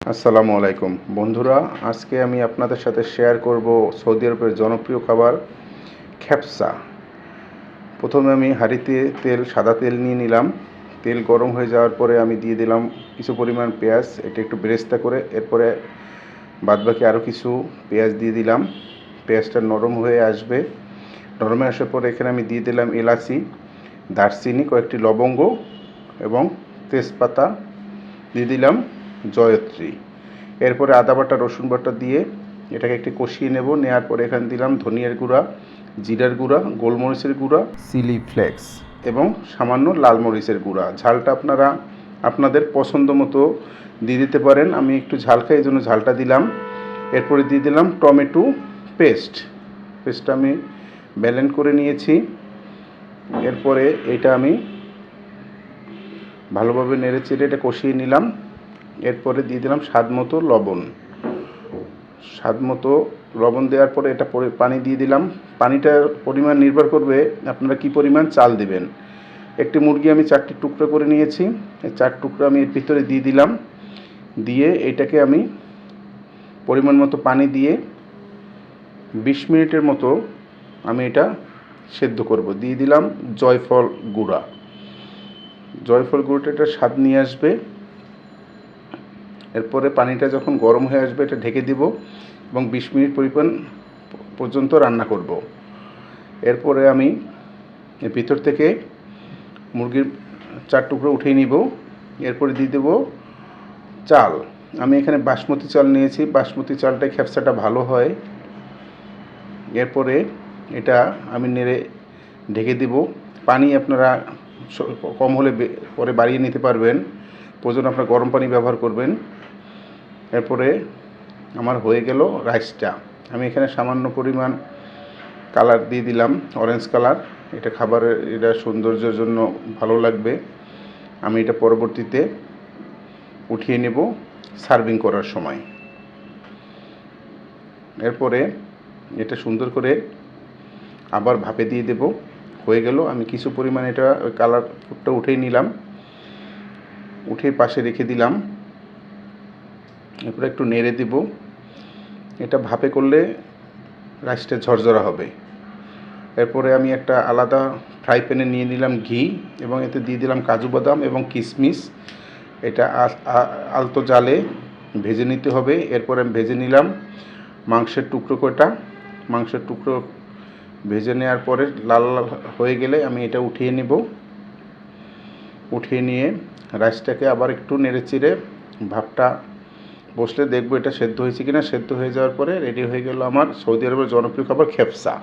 আসসালামু আলাইকুম বন্ধুরা, আজকে আমি আপনাদের সাথে শেয়ার করব সৌদি আরবের জনপ্রিয় খাবার খ্যাপসা। প্রথমে আমি হাঁড়িতে সাদা তেল নিয়ে নিলাম। তেল গরম হয়ে যাওয়ার পরে আমি দিয়ে দিলাম কিছু পরিমাণ পেঁয়াজ, এটা একটু বেরেস্তা করে। এরপরে বাদবাকি আরও কিছু পেঁয়াজ দিয়ে দিলাম। পেঁয়াজটা নরম হয়ে আসবে। নরম হয়ে আসার পরে এখানে আমি দিয়ে দিলাম এলাচি, দারচিনি, কয়েকটি লবঙ্গ এবং তেজপাতা, দিয়ে দিলাম জয়ত্রী। এরপরে আদা বাটা, রসুন বাটা দিয়ে এটাকে একটু কষিয়ে নেব। নেওয়ার পরে এখানে দিলাম ধনিয়ার গুঁড়া, জিরার গুঁড়া, গোলমরিচের গুঁড়া, চিলি ফ্লেক্স এবং সামান্য লাল মরিচের গুঁড়া। ঝালটা আপনারা আপনাদের পছন্দ মতো দিয়ে দিতে পারেন। আমি একটু ঝাল খাই, এই জন্য ঝালটা দিলাম। এরপরে দিয়ে দিলাম টমেটো পেস্টটা আমি ব্লেন্ড করে নিয়েছি। এরপরে এটা আমি ভালোভাবে নেড়ে চেড়ে এটা কষিয়ে নিলাম। এরপরে দিয়ে দিলাম স্বাদ মতো লবণ দেওয়ার পরে এটা পানি দিয়ে দিলাম। পানিটার পরিমাণ নির্ভর করবে আপনারা কি পরিমাণ চাল দিবেন। একটি মুরগি আমি 4টি টুকরো করে নিয়েছি। এই 4 টুকরো আমি এর ভিতরে দিয়ে দিলাম। দিয়ে এটাকে আমি পরিমাণ মতো পানি দিয়ে 20 মিনিটের মতো আমি এটা সেদ্ধ করব। দিয়ে দিলাম জয়ফল গুঁড়োটা এটা স্বাদ নিয়ে আসবে। এরপরে পানিটা যখন গরম হয়ে আসবে এটা ঢেকে দিব এবং 20 মিনিট পর্যন্ত রান্না করব। এরপরে আমি এর ভিতর থেকে মুরগির 4 টুকরো উঠিয়ে নিব। এরপরে দিয়ে দেব চাল। আমি এখানে বাসমতি চাল নিয়েছি। বাসমতি চালটাই খ্যাপসাটা ভালো হয়। এরপরে এটা আমি নেড়ে ঢেকে দিব। পানি আপনারা কম হলে পরে বাড়িয়ে নিতে পারবেন, প্রয়োজন আপনারা গরম পানি ব্যবহার করবেন। এরপরে আমার হয়ে গেল রাইসটা। আমি এখানে সামান্য পরিমাণ কালার দিয়ে দিলাম, অরেঞ্জ কালার। এটা খাবারের সৌন্দর্যের জন্য ভালো লাগবে। আমি এটা পরবর্তীতে উঠিয়ে নেব সার্ভিং করার সময়। এরপরে এটা সুন্দর করে আবার ভাপে দিয়ে দেব। হয়ে গেল। আমি কিছু পরিমাণ এটা কালারটা উঠিয়ে নিলাম, উঠে পাশে রেখে দিলাম। এরপরে একটু নেড়ে দেব। এটা ভাপে করলে রাইসটা ঝরঝরা হবে। এরপরে আমি একটা আলাদা ফ্রাই প্যানে নিয়ে নিলাম ঘি এবং এতে দিয়ে দিলাম কাজু বাদাম এবং কিশমিশ। এটা আলতো জালে ভেজে নিতে হবে। এরপরে আমি ভেজে নিলাম মাংসের টুকরো ভেজে নেওয়ার পরে লাল লাল হয়ে গেলে আমি এটা উঠিয়ে নেব। উঠিয়ে নিয়ে রাইসটাকে আবার একটু নেড়ে চেড়ে ভাপটা বসলে দেখবো এটা সেদ্ধ হয়েছে কিনা। সেদ্ধ হয়ে যাওয়ার পরে রেডি হয়ে গেল আমার সৌদি আরবের জনপ্রিয় খাবার খ্যাপসা।